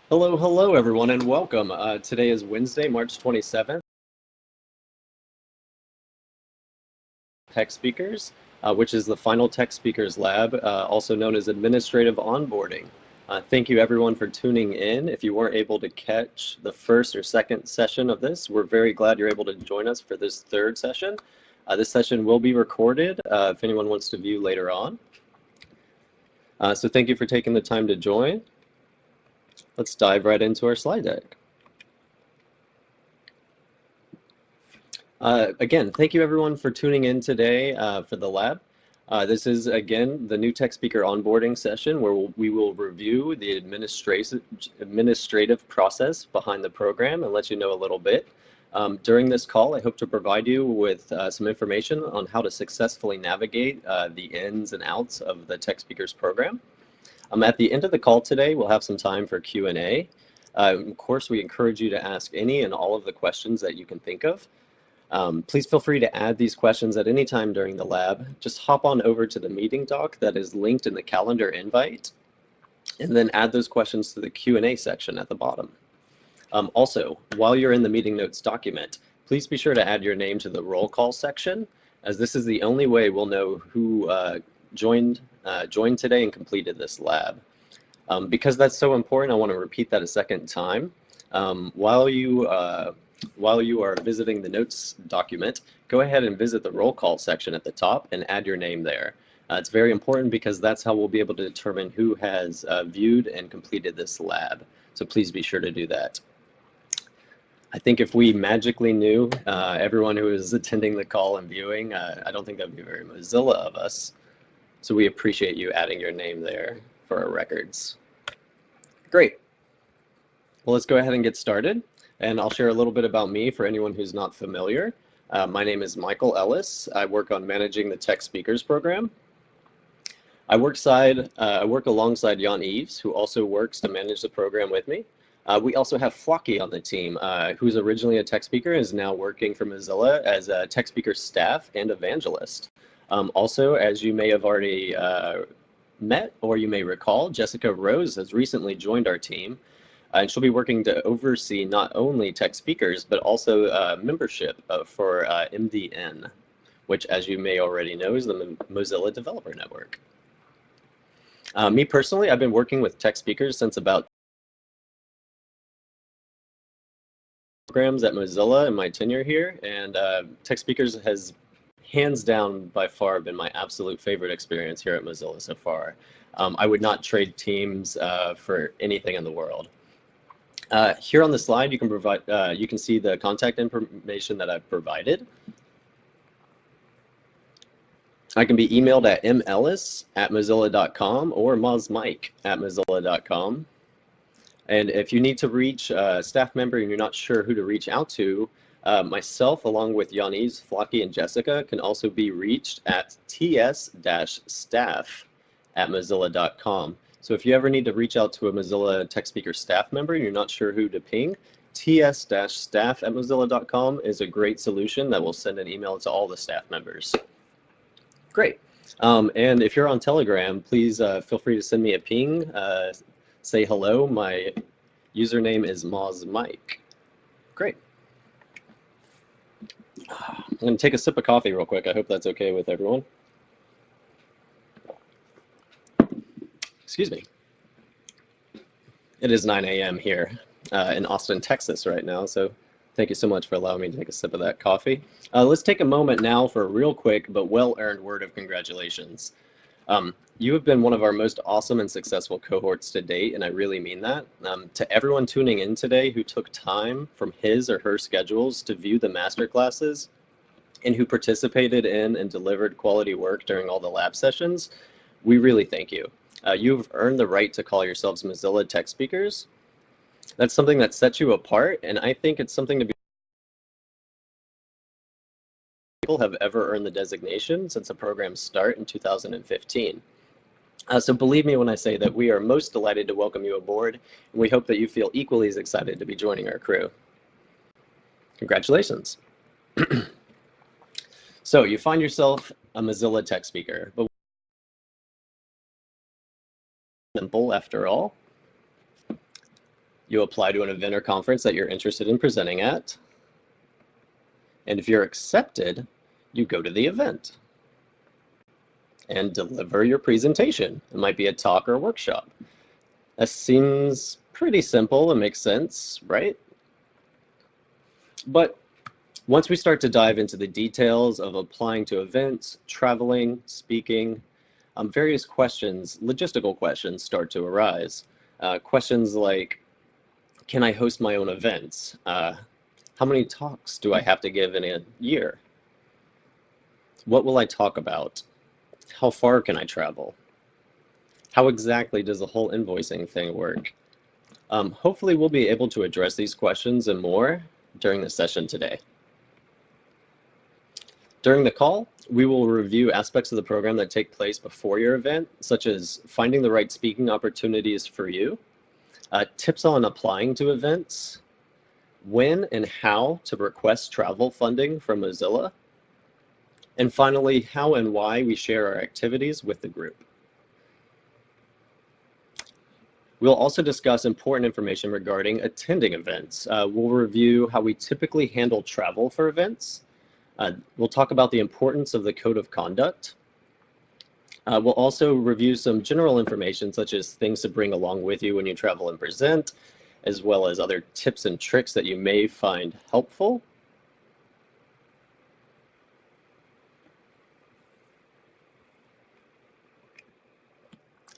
Hello, hello, everyone, and welcome. Today is Wednesday, March 27th. Tech Speakers, which is the final Tech Speakers Lab, also known as Administrative Onboarding. Thank you, everyone, for tuning in. If you weren't able to catch the first or second session of this, we're very glad you're able to join us for this third session. This session will be recorded if anyone wants to view later on. So thank you for taking the time to join. Let's dive right into our slide deck. Again, thank you everyone for tuning in today for the lab. This is, again, the new Tech Speaker onboarding session where we will review the administrative process behind the program and let you know a little bit. During this call, I hope to provide you with some information on how to successfully navigate the ins and outs of the Tech Speakers program. At the end of the call today, we'll have some time for Q&A. Of course, we encourage you to ask any and all of the questions that you can think of. Please feel free to add these questions at any time during the lab. Just hop on over to the meeting doc that is linked in the calendar invite, and then add those questions to the Q&A section at the bottom. Also, while you're in the meeting notes document, please be sure to add your name to the roll call section, as this is the only way we'll know who joined today and completed this lab. Because that's so important, I want to repeat that a second time. While you are visiting the notes document, go ahead and visit the roll call section at the top and add your name there. It's very important because that's how we'll be able to determine who has viewed and completed this lab. So please be sure to do that. I think if we magically knew everyone who is attending the call and viewing, I don't think that would be very Mozilla of us. So we appreciate you adding your name there for our records. Great. Well, let's go ahead and get started. And I'll share a little bit about me for anyone who's not familiar. My name is Michael Ellis. I work on managing the Tech Speakers program. I work alongside Jan Eves, who also works to manage the program with me. We also have Flocky on the team, who's originally a Tech Speaker and is now working for Mozilla as a Tech Speaker staff and evangelist. Also, as you may have already met or you may recall, Jessica Rose has recently joined our team. And she'll be working to oversee not only Tech Speakers, but also membership for MDN, which, as you may already know, is the Mozilla Developer Network. Me personally, I've been working with Tech Speakers since about programs at Mozilla in my tenure here, and Tech Speakers has hands down by far been my absolute favorite experience here at Mozilla so far. I would not trade teams for anything in the world. Here on the slide, you can see the contact information that I've provided. I can be emailed at mellis@mozilla.com or mozmike@mozilla.com. And if you need to reach a staff member and you're not sure who to reach out to, myself, along with Yanis, Flocky, and Jessica, can also be reached at ts-staff@mozilla.com. So if you ever need to reach out to a Mozilla Tech Speaker staff member and you're not sure who to ping, ts-staff@mozilla.com is a great solution that will send an email to all the staff members. Great. And if you're on Telegram, please feel free to send me a ping. Say hello. My username is mozmike. Great. I'm going to take a sip of coffee real quick. I hope that's okay with everyone. Excuse me. It is 9 a.m. here in Austin, Texas right now, so thank you so much for allowing me to take a sip of that coffee. Let's take a moment now for a real quick but well-earned word of congratulations. You have been one of our most awesome and successful cohorts to date, and I really mean that. To everyone tuning in today who took time from his or her schedules to view the masterclasses and who participated in and delivered quality work during all the lab sessions, we really thank you. You've earned the right to call yourselves Mozilla Tech Speakers. That's something that sets you apart, and I think it's something to be people have ever earned the designation since the program's start in 2015. So believe me when I say that we are most delighted to welcome you aboard, and we hope that you feel equally as excited to be joining our crew. Congratulations. So you find yourself a Mozilla Tech Speaker, but simple after all. You apply to an event or conference that you're interested in presenting at. And if you're accepted, you go to the event and deliver your presentation. It might be a talk or a workshop. That seems pretty simple and makes sense, right? But once we start to dive into the details of applying to events, traveling, speaking, various questions, logistical questions start to arise. Questions like, can I host my own events? How many talks do I have to give in a year? What will I talk about? How far can I travel? How exactly does the whole invoicing thing work? Hopefully we'll be able to address these questions and more during the session today. During the call, we will review aspects of the program that take place before your event, such as finding the right speaking opportunities for you, tips on applying to events, when and how to request travel funding from Mozilla, and finally, how and why we share our activities with the group. We'll also discuss important information regarding attending events. We'll review how we typically handle travel for events. We'll talk about the importance of the code of conduct. We'll also review some general information, such as things to bring along with you when you travel and present, as well as other tips and tricks that you may find helpful.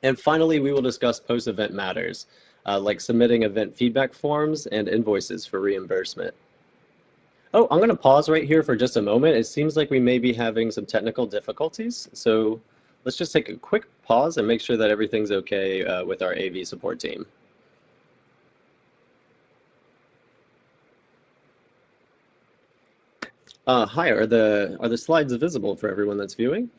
And finally, we will discuss post-event matters, like submitting event feedback forms and invoices for reimbursement. Oh, I'm going to pause right here for just a moment. It seems like we may be having some technical difficulties, so let's just take a quick pause and make sure that everything's okay with our AV support team. Hi, are the slides visible for everyone that's viewing?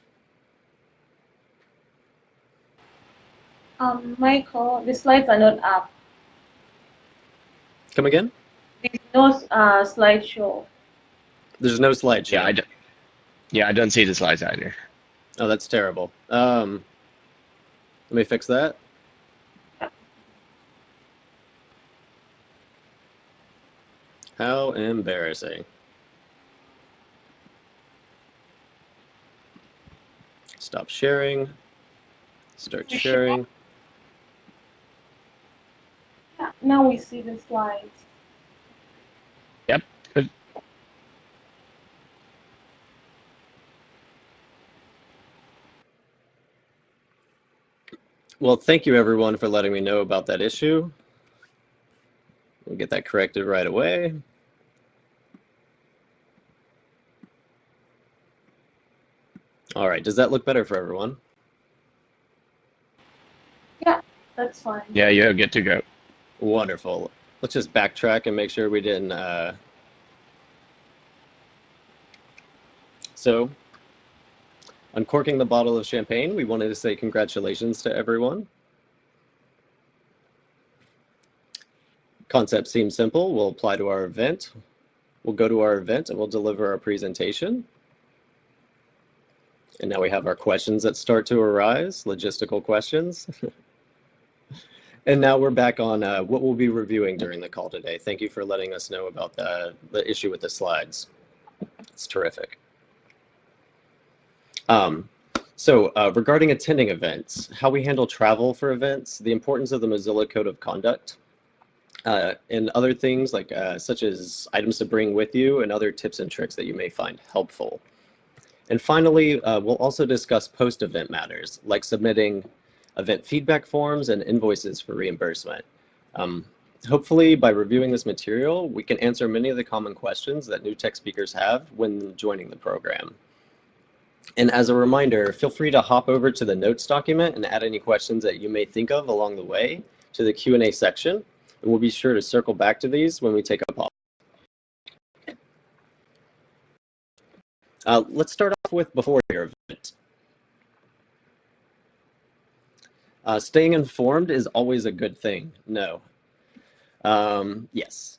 Michael, the slides are not up. Come again? There's no slideshow. There's no slideshow. Yeah, I don't see the slides either. Oh, that's terrible. Let me fix that. How embarrassing. Stop sharing. Start sharing. Yeah, now we see the slides. Yep. Good. Well, thank you everyone for letting me know about that issue. We'll get that corrected right away. All right, does that look better for everyone? Yeah, that's fine. Yeah, you're good to go. Wonderful. Let's just backtrack and make sure we didn't. So, uncorking the bottle of champagne, we wanted to say congratulations to everyone. Concept seems simple. We'll apply to our event. We'll go to our event and we'll deliver our presentation. And now we have our questions that start to arise, logistical questions. And now we're back on what we'll be reviewing during the call today. Thank you for letting us know about the issue with the slides. It's terrific. Regarding attending events, how we handle travel for events, the importance of the Mozilla Code of Conduct, and other things like such as items to bring with you and other tips and tricks that you may find helpful. And finally, we'll also discuss post-event matters, like submitting event feedback forms and invoices for reimbursement. Hopefully, by reviewing this material, we can answer many of the common questions that new tech speakers have when joining the program. And as a reminder, feel free to hop over to the notes document and add any questions that you may think of along the way to the Q&A section. And we'll be sure to circle back to these when we take a pause. Let's start off with before your event. Staying informed is always a good thing. No. Yes.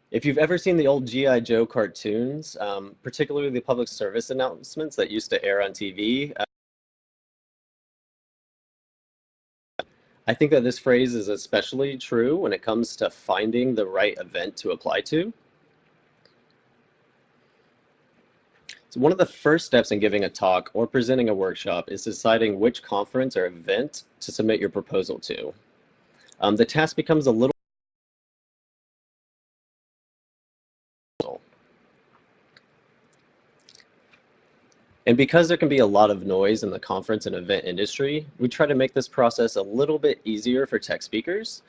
If you've ever seen the old G.I. Joe cartoons, particularly the public service announcements that used to air on TV, I think that this phrase is especially true when it comes to finding the right event to apply to. So one of the first steps in giving a talk or presenting a workshop is deciding which conference or event to submit your proposal to. The task becomes a little and because there can be a lot of noise in the conference and event industry, we try to make this process a little bit easier for tech speakers.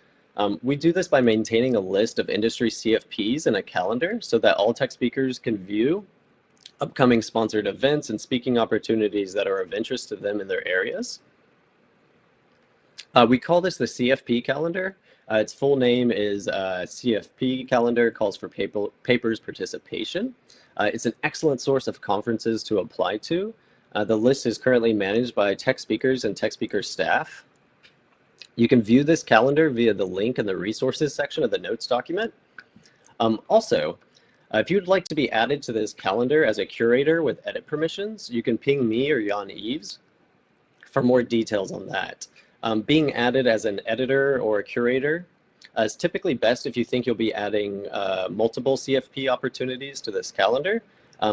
We do this by maintaining a list of industry CFPs in a calendar so that all tech speakers can view upcoming sponsored events and speaking opportunities that are of interest to them in their areas. We call this the CFP Calendar. Its full name is CFP Calendar, calls for papers participation. It's an excellent source of conferences to apply to. The list is currently managed by tech speakers and tech speaker staff. You can view this calendar via the link in the resources section of the notes document. Also, if you'd like to be added to this calendar as a curator with edit permissions, you can ping me or Jan Eves for more details on that. Being added as an editor or a curator is typically best if you think you'll be adding multiple CFP opportunities to this calendar.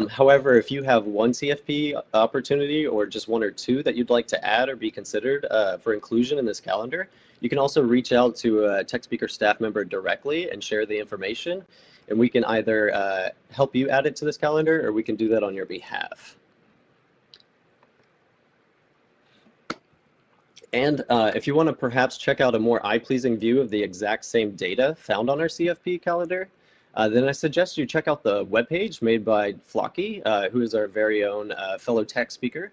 However, if you have one CFP opportunity or just one or two that you'd like to add or be considered for inclusion in this calendar, you can also reach out to a tech speaker staff member directly and share the information. And we can either help you add it to this calendar or we can do that on your behalf. And if you want to perhaps check out a more eye-pleasing view of the exact same data found on our CFP calendar, then I suggest you check out the webpage made by Flocky, who is our very own fellow tech speaker.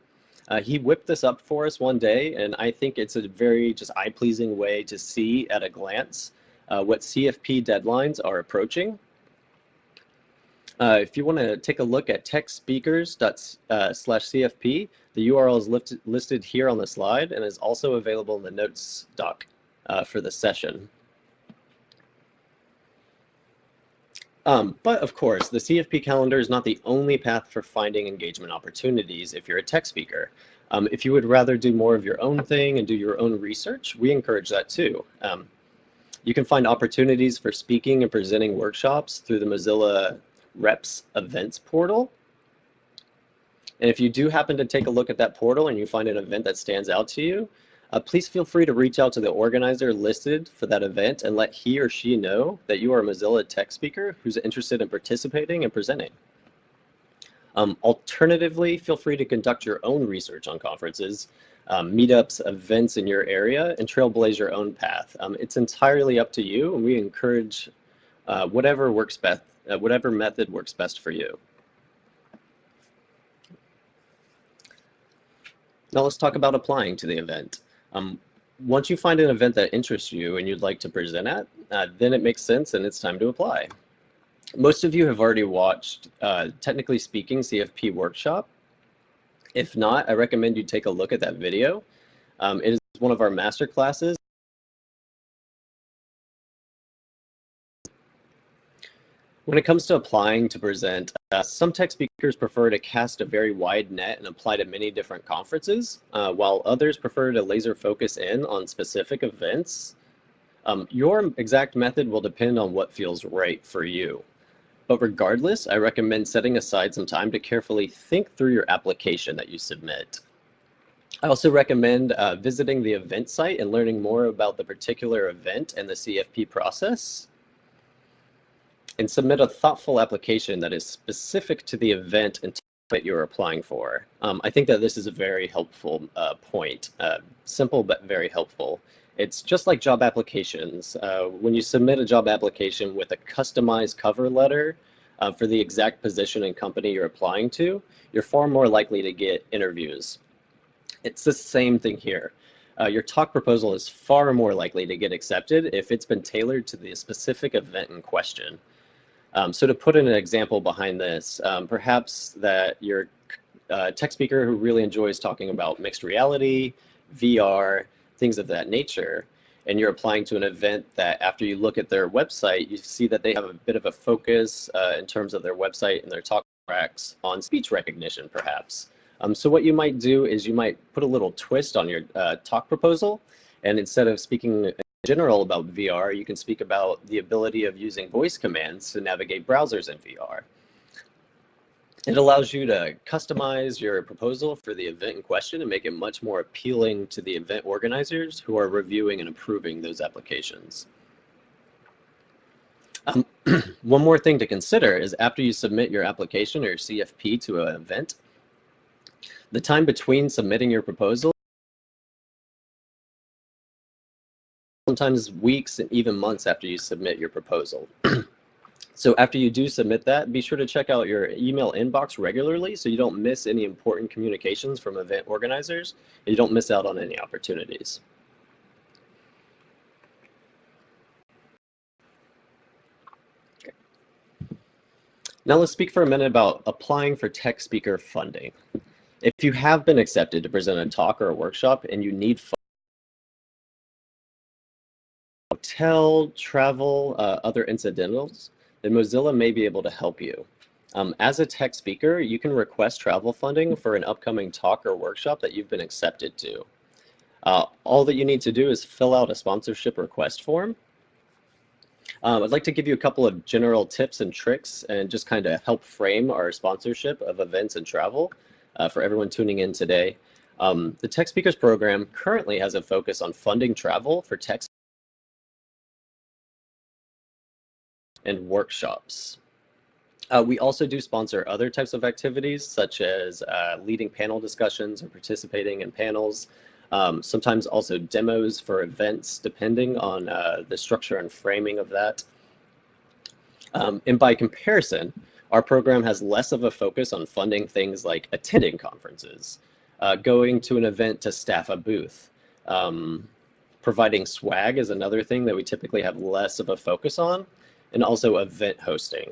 He whipped this up for us one day, and I think it's a very just eye-pleasing way to see at a glance what CFP deadlines are approaching. If you want to take a look at techspeakers./CFP, the URL is listed here on the slide and is also available in the notes doc for the session. But of course, the CFP calendar is not the only path for finding engagement opportunities if you're a tech speaker. If you would rather do more of your own thing and do your own research, we encourage that too. You can find opportunities for speaking and presenting workshops through the Mozilla Reps events portal. And if you do happen to take a look at that portal and you find an event that stands out to you, please feel free to reach out to the organizer listed for that event and let he or she know that you are a Mozilla Tech speaker who's interested in participating and presenting. Alternatively, feel free to conduct your own research on conferences, meetups, events in your area, and trailblaze your own path. It's entirely up to you, and we encourage whatever works best. Whatever method works best for you. Now let's talk about applying to the event. Once you find an event that interests you and you'd like to present at, then it makes sense and it's time to apply. Most of you have already watched Technically Speaking CFP workshop. If not, I recommend you take a look at that video. It is one of our master classes. When it comes to applying to present, some tech speakers prefer to cast a very wide net and apply to many different conferences, while others prefer to laser focus in on specific events. Your exact method will depend on what feels right for you. But regardless, I recommend setting aside some time to carefully think through your application that you submit. I also recommend visiting the event site and learning more about the particular event and the CFP process. And submit a thoughtful application that is specific to the event and that you're applying for. I think that this is a very helpful point, simple but very helpful. It's just like job applications. When you submit a job application with a customized cover letter for the exact position and company you're applying to, you're far more likely to get interviews. It's the same thing here. Your talk proposal is far more likely to get accepted if it's been tailored to the specific event in question. So to put in an example behind this, perhaps that you're a tech speaker who really enjoys talking about mixed reality, VR, things of that nature, and you're applying to an event that after you look at their website, you see that they have a bit of a focus in terms of their website and their talk tracks on speech recognition, perhaps. So what you might do is you might put a little twist on your talk proposal And instead of speaking in general about VR, you can speak about the ability of using voice commands to navigate browsers in VR. It allows you to customize your proposal for the event in question and make it much more appealing to the event organizers who are reviewing and approving those applications. One more thing to consider is after you submit your application or your CFP to an event, the time between submitting your proposal, sometimes weeks and even months after you submit your proposal. So after you do submit that, be sure to check out your email inbox regularly so you don't miss any important communications from event organizers and you don't miss out on any opportunities. Okay. Now let's speak for a minute about applying for tech speaker funding. If you have been accepted to present a talk or a workshop and you need hotel, travel, other incidentals, then Mozilla may be able to help you. As a tech speaker, you can request travel funding for an upcoming talk or workshop that you've been accepted to. All that you need to do is fill out a sponsorship request form. I'd like to give you a couple of general tips and tricks and just kind of help frame our sponsorship of events and travel for everyone tuning in today. The Tech Speakers program currently has a focus on funding travel for tech and workshops. We also do sponsor other types of activities, such as leading panel discussions or participating in panels, sometimes also demos for events, depending on the structure and framing of that. And by comparison, our program has less of a focus on funding things like attending conferences, going to an event to staff a booth. Providing swag is another thing that we typically have less of a focus on, and also event hosting.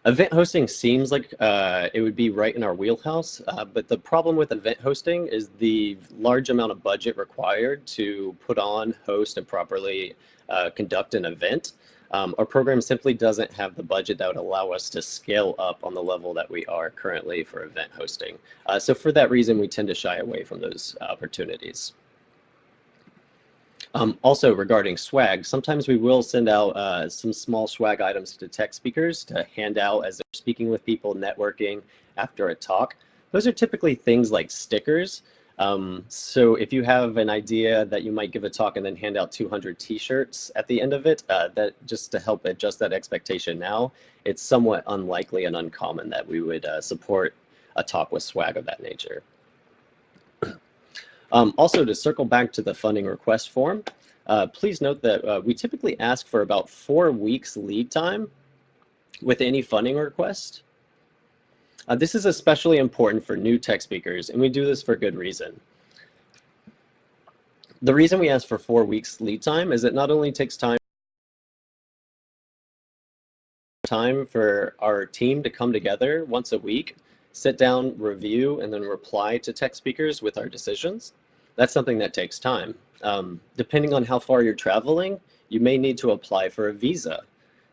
Event hosting seems like it would be right in our wheelhouse, but the problem with event hosting is the large amount of budget required to put on, host, and properly conduct an event. Our program simply doesn't have the budget that would allow us to scale up on the level that we are currently for event hosting. So for that reason, we tend to shy away from those opportunities. Also regarding swag, sometimes we will send out some small swag items to tech speakers to hand out as they're speaking with people, networking after a talk. Those are typically things like stickers. So if you have an idea that you might give a talk and then hand out 200 t-shirts at the end of it, that just to help adjust that expectation now, it's somewhat unlikely and uncommon that we would support a talk with swag of that nature. Also, to circle back to the funding request form, please note that we typically ask for about 4 weeks lead time with any funding request. This is especially important for new tech speakers, and we do this for good reason. The reason we ask for 4 weeks lead time is it not only takes time for our team to come together once a week, sit down, review, and then reply to tech speakers with our decisions. That's something that takes time. Depending on how far you're traveling, you may need to apply for a visa.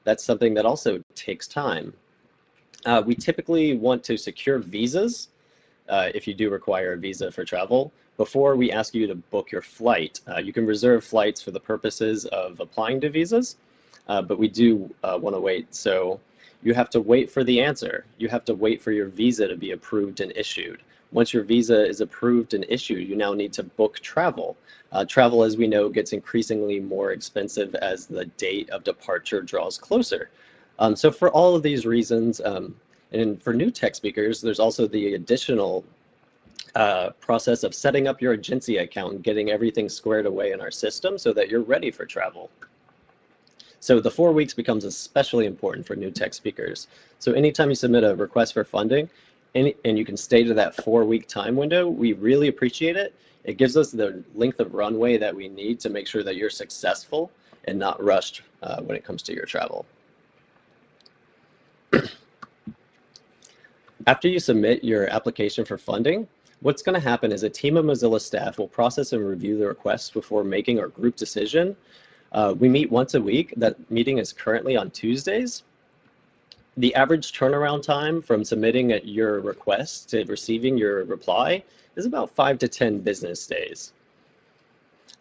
That's something that also takes time. We typically want to secure visas, if you do require a visa for travel, before we ask you to book your flight. You can reserve flights for the purposes of applying to visas, but we do want to wait. So you have to wait for the answer. You have to wait for your visa to be approved and issued. Once your visa is approved and issued, you now need to book travel. Travel, as we know, gets increasingly more expensive as the date of departure draws closer. So for all of these reasons, and for new tech speakers, there's also the additional process of setting up your agency account and getting everything squared away in our system so that you're ready for travel. So the 4 weeks becomes especially important for new tech speakers. So anytime you submit a request for funding, and you can stay to that 4-week time window, we really appreciate it. It gives us the length of runway that we need to make sure that you're successful and not rushed when it comes to your travel. After you submit your application for funding, what's going to happen is a team of Mozilla staff will process and review the request before making our group decision. We meet once a week. That meeting is currently on Tuesdays. The average turnaround time from submitting your request to receiving your reply is about 5 to 10 business days.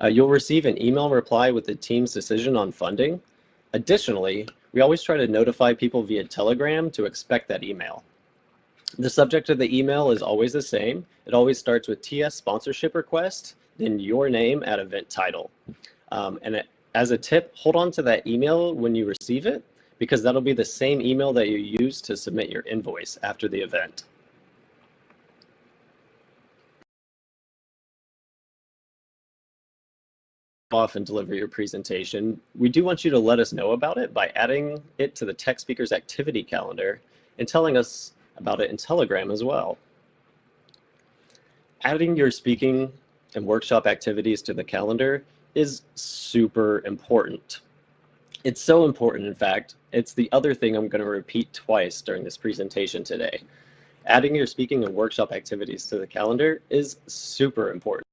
You'll receive an email reply with the team's decision on funding. Additionally, we always try to notify people via Telegram to expect that email. The subject of the email is always the same. It always starts with TS sponsorship request, then your name at event title. As a tip, hold on to that email when you receive it, because that'll be the same email that you use to submit your invoice after the event. Off and deliver your presentation, we do want you to let us know about it by adding it to the Tech Speakers activity calendar and telling us about it in Telegram as well. Adding your speaking and workshop activities to the calendar is super important. It's so important, in fact, it's the other thing I'm going to repeat twice during this presentation today. Adding your speaking and workshop activities to the calendar is super important.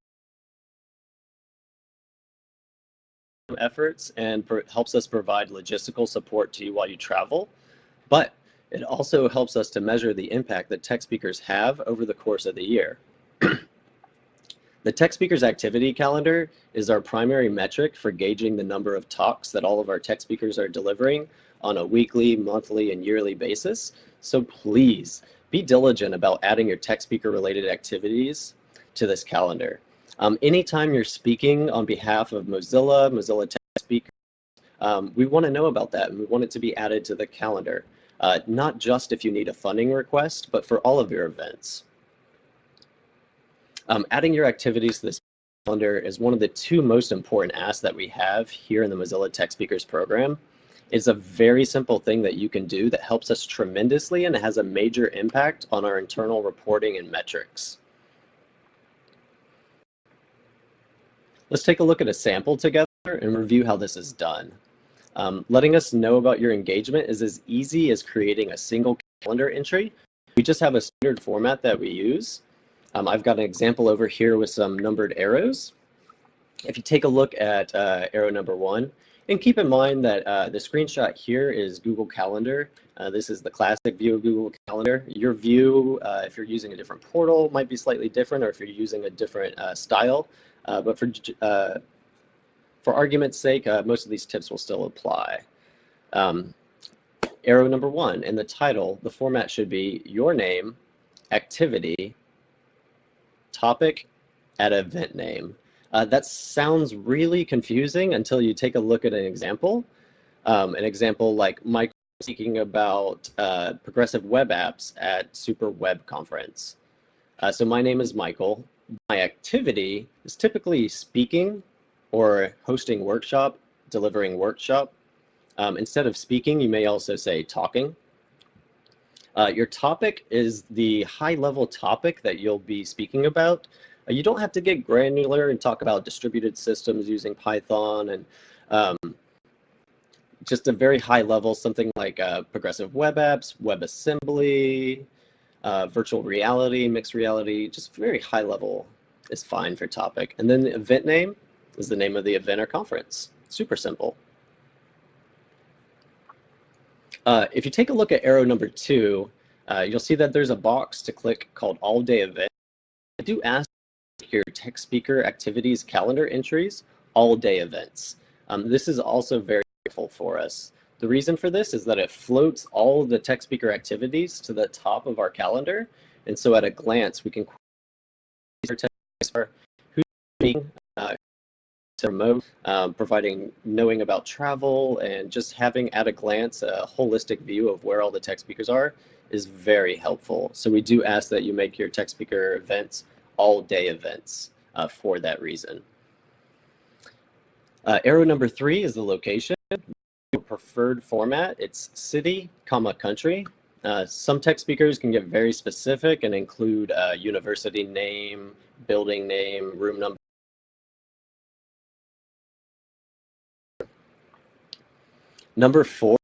Efforts and helps us provide logistical support to you while you travel, but it also helps us to measure the impact that tech speakers have over the course of the year. The Tech Speakers Activity Calendar is our primary metric for gauging the number of talks that all of our tech speakers are delivering on a weekly, monthly, and yearly basis. So please be diligent about adding your tech speaker related activities to this calendar. Anytime you're speaking on behalf of Mozilla Tech Speakers, we want to know about that, and we want it to be added to the calendar, not just if you need a funding request, but for all of your events. Adding your activities to this calendar is one of the two most important asks that we have here in the Mozilla Tech Speakers program. It's a very simple thing that you can do that helps us tremendously, and it has a major impact on our internal reporting and metrics. Let's take a look at a sample together and review how this is done. Letting us know about your engagement is as easy as creating a single calendar entry. We just have a standard format that we use. I've got an example over here with some numbered arrows. If you take a look at arrow number 1, and keep in mind that the screenshot here is Google Calendar. This is the classic view of Google Calendar. Your view, if you're using a different portal, might be slightly different, or if you're using a different style. But for argument's sake, most of these tips will still apply. Arrow number 1, in the title, the format should be your name, activity, topic, at event name. That sounds really confusing until you take a look at an example. An example like Mike speaking about progressive web apps at Super Web Conference. So my name is Michael. My activity is typically speaking or hosting workshop, delivering workshop. Instead of speaking, you may also say talking. Your topic is the high-level topic that you'll be speaking about. You don't have to get granular and talk about distributed systems using Python and just a very high level, something like progressive web apps, WebAssembly, virtual reality, mixed reality, just very high level is fine for topic. And then the event name is the name of the event or conference. Super simple. If you take a look at arrow number 2, you'll see that there's a box to click called All Day Event. I do ask your tech speaker activities calendar entries, all day events. This is also very helpful for us. The reason for this is that it floats all of the tech speaker activities to the top of our calendar. And so at a glance, we can who's speaking, remote, providing knowing about travel, and just having at a glance a holistic view of where all the tech speakers are is very helpful. So we do ask that you make your tech speaker events all day events for that reason. Arrow number 3 is the location. Preferred format, it's city, comma, country. Some tech speakers can get very specific and include university name, building name, room number. Number 4,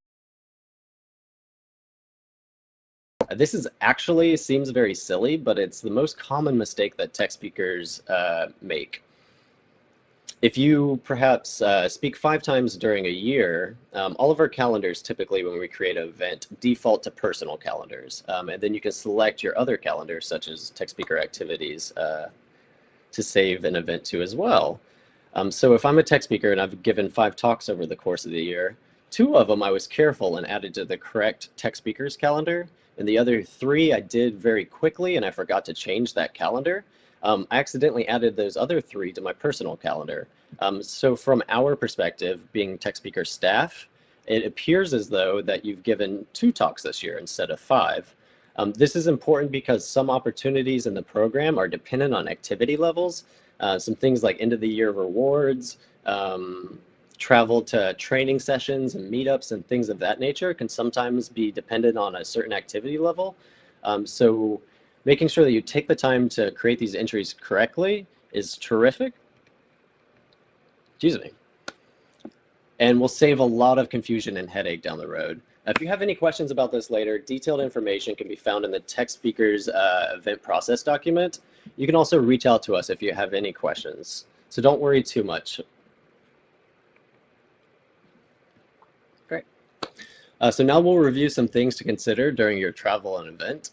this is actually seems very silly, but it's the most common mistake that tech speakers make. If you perhaps speak 5 times during a year, all of our calendars typically when we create an event default to personal calendars. And then you can select your other calendars such as tech speaker activities to save an event to as well. So if I'm a tech speaker and I've given 5 talks over the course of the year, 2 of them I was careful and added to the correct tech speakers calendar, and the other 3 I did very quickly and I forgot to change that calendar. I accidentally added those other 3 to my personal calendar. So from our perspective, being tech speaker staff, it appears as though that you've given 2 talks this year instead of 5. This is important because some opportunities in the program are dependent on activity levels. Some things like end of the year rewards, travel to training sessions and meetups and things of that nature can sometimes be dependent on a certain activity level. So making sure that you take the time to create these entries correctly is terrific. Excuse me. And will save a lot of confusion and headache down the road. If you have any questions about this later, detailed information can be found in the Tech Speakers event process document. You can also reach out to us if you have any questions. So don't worry too much. Great. So now we'll review some things to consider during your travel and event.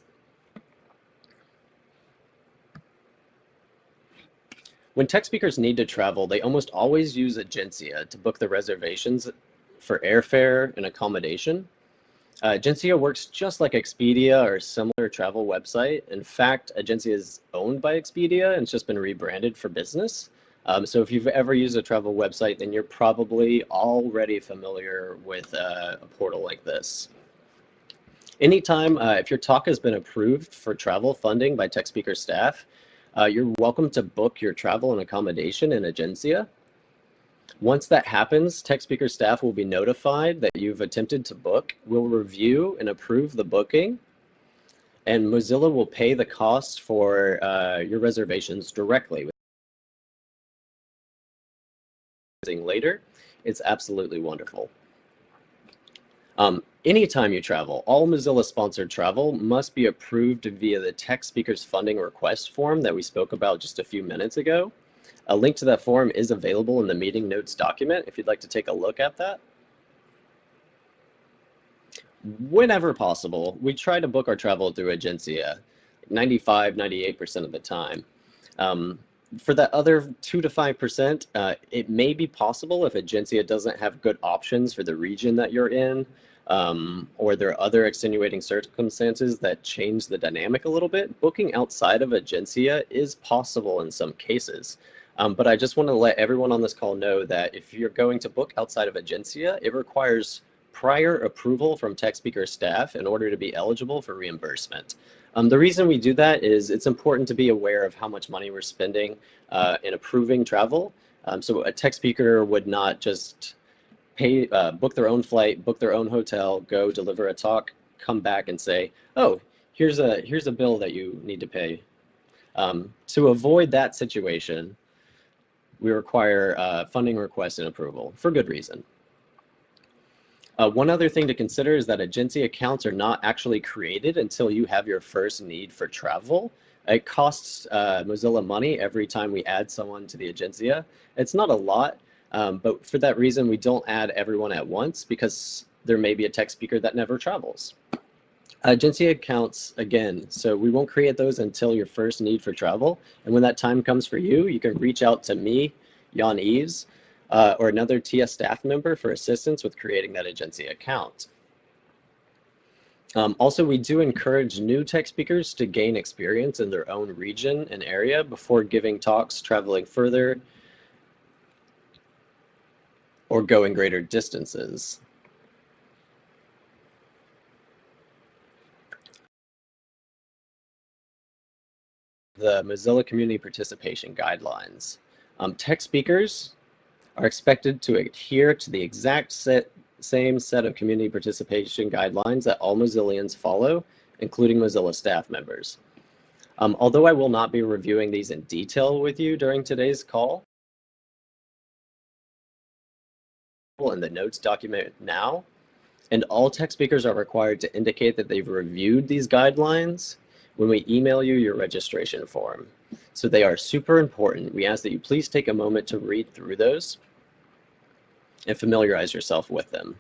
When tech speakers need to travel, they almost always use Agencia to book the reservations for airfare and accommodation. Agencia works just like Expedia or a similar travel website. In fact, Agencia is owned by Expedia and it's just been rebranded for business. So if you've ever used a travel website, then you're probably already familiar with a portal like this. Anytime, if your talk has been approved for travel funding by tech speaker staff, you're welcome to book your travel and accommodation in Agencia. Once that happens, tech speaker staff will be notified that you've attempted to book. We'll review and approve the booking, and Mozilla will pay the costs for your reservations directly. Later, it's absolutely wonderful. Anytime you travel, all Mozilla sponsored travel must be approved via the tech speakers funding request form that we spoke about just a few minutes ago. A link to that form is available in the meeting notes document if you'd like to take a look at that. Whenever possible, we try to book our travel through Agencia 95, 98% of the time. For that other 2 to 5%, it may be possible if Agencia doesn't have good options for the region that you're in, or there are other extenuating circumstances that change the dynamic a little bit. Booking outside of Agencia is possible in some cases. But I just want to let everyone on this call know that if you're going to book outside of Agencia, it requires prior approval from tech speaker staff in order to be eligible for reimbursement. The reason we do that is it's important to be aware of how much money we're spending in approving travel. So a tech speaker would not just pay, book their own flight, book their own hotel, go deliver a talk, come back and say, oh, here's a bill that you need to pay. To avoid that situation, we require funding request and approval for good reason. One other thing to consider is that Agencia accounts are not actually created until you have your first need for travel. It costs Mozilla money every time we add someone to the Agencia. It's not a lot, but for that reason, we don't add everyone at once because there may be a tech speaker that never travels. Agencia accounts, again, so we won't create those until your first need for travel. And when that time comes for you, you can reach out to me, Jan Eves, or another TS staff member for assistance with creating that Agencia account. Also, we do encourage new tech speakers to gain experience in their own region and area before giving talks, traveling further, or going greater distances. The Mozilla Community Participation Guidelines. Tech speakers are expected to adhere to the exact same set of community participation guidelines that all Mozillians follow, including Mozilla staff members. Although I will not be reviewing these in detail with you during today's call, in the notes document now, and all tech speakers are required to indicate that they've reviewed these guidelines when we email you your registration form. So they are super important. We ask that you please take a moment to read through those and familiarize yourself with them.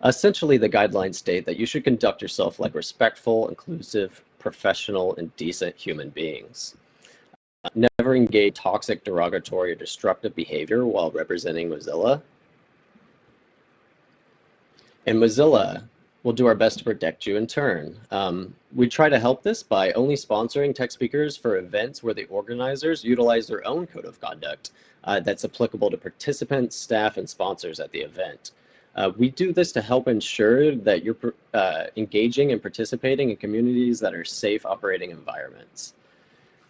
Essentially, the guidelines state that you should conduct yourself like respectful, inclusive, professional, and decent human beings. Never engage toxic, derogatory, or destructive behavior while representing Mozilla. And Mozilla will do our best to protect you in turn. We try to help this by only sponsoring tech speakers for events where the organizers utilize their own code of conduct that's applicable to participants, staff, and sponsors at the event. We do this to help ensure that you're engaging and participating in communities that are safe operating environments.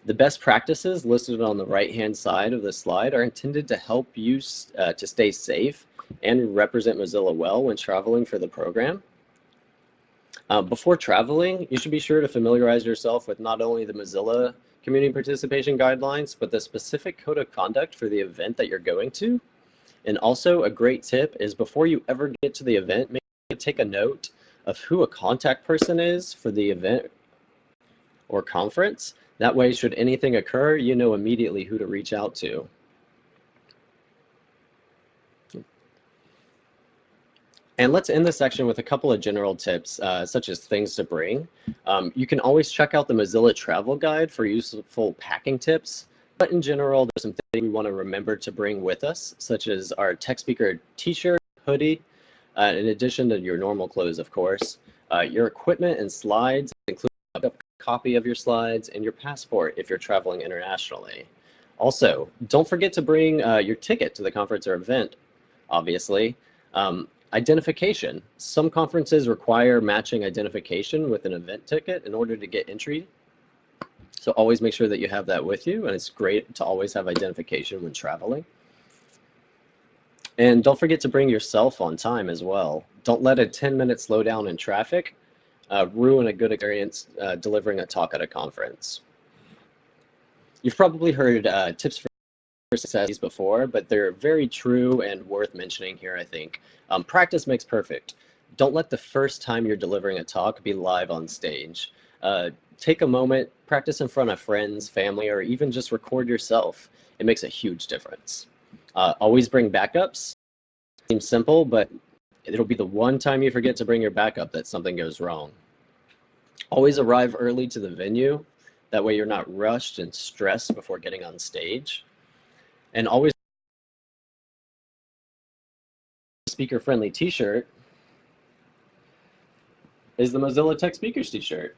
The best practices listed on the right-hand side of the slide are intended to help you to stay safe and represent Mozilla well when traveling for the program. Before traveling, you should be sure to familiarize yourself with not only the Mozilla community participation guidelines, but the specific code of conduct for the event that you're going to. And also a great tip is before you ever get to the event, make sure to take a note of who a contact person is for the event or conference. That way, should anything occur, you know immediately who to reach out to. And let's end this section with a couple of general tips, such as things to bring. You can always check out the Mozilla Travel Guide for useful packing tips. But in general, there's some things we want to remember to bring with us, such as our tech speaker t-shirt, hoodie, in addition to your normal clothes, of course, your equipment and slides, including a copy of your slides, and your passport if you're traveling internationally. Also, don't forget to bring your ticket to the conference or event, obviously. Identification. Some conferences require matching identification with an event ticket in order to get entry. So always make sure that you have that with you, and it's great to always have identification when traveling. And don't forget to bring yourself on time as well. Don't let a 10-minute slowdown in traffic ruin a good experience delivering a talk at a conference. You've probably heard tips for success before, but they're very true and worth mentioning here, I think. Practice makes perfect. Don't let the first time you're delivering a talk be live on stage. Take a moment, practice in front of friends, family, or even just record yourself. It makes a huge difference. Always bring backups. Seems simple, but it'll be the one time you forget to bring your backup that something goes wrong. Always arrive early to the venue. That way you're not rushed and stressed before getting on stage. And always speaker-friendly t-shirt is the Mozilla Tech Speakers t-shirt.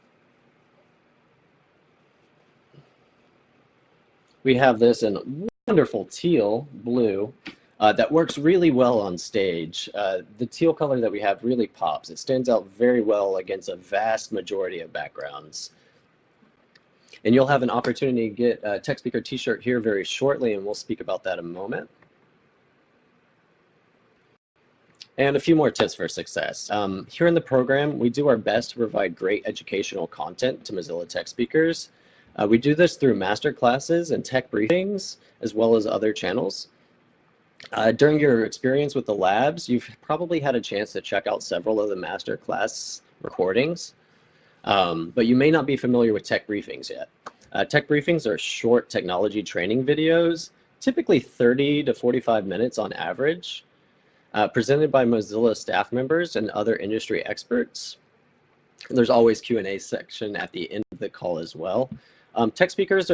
We have this in wonderful teal blue that works really well on stage. The teal color that we have really pops. It stands out very well against a vast majority of backgrounds. And you'll have an opportunity to get a Tech Speaker t-shirt here very shortly, and we'll speak about that in a moment. And a few more tips for success. Here in the program, we do our best to provide great educational content to Mozilla Tech speakers. We do this through master classes and tech briefings, as well as other channels. During your experience with the labs, you've probably had a chance to check out several of the master class recordings, but you may not be familiar with tech briefings yet. Tech briefings are short technology training videos, typically 30 to 45 minutes on average. Presented by Mozilla staff members and other industry experts. There's always Q&A section at the end of the call as well. Tech briefings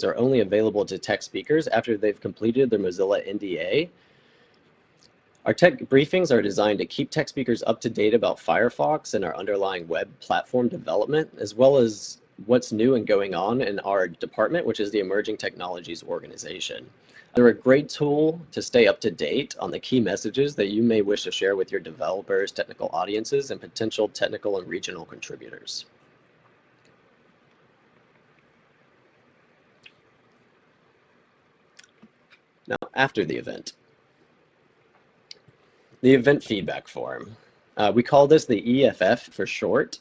are only available to tech speakers after they've completed their Mozilla NDA. Our tech briefings are designed to keep tech speakers up to date about Firefox and our underlying web platform development, as well as what's new and going on in our department, which is the Emerging Technologies Organization. They're a great tool to stay up to date on the key messages that you may wish to share with your developers, technical audiences, and potential technical and regional contributors. Now, after the event feedback form. We call this the EFF for short.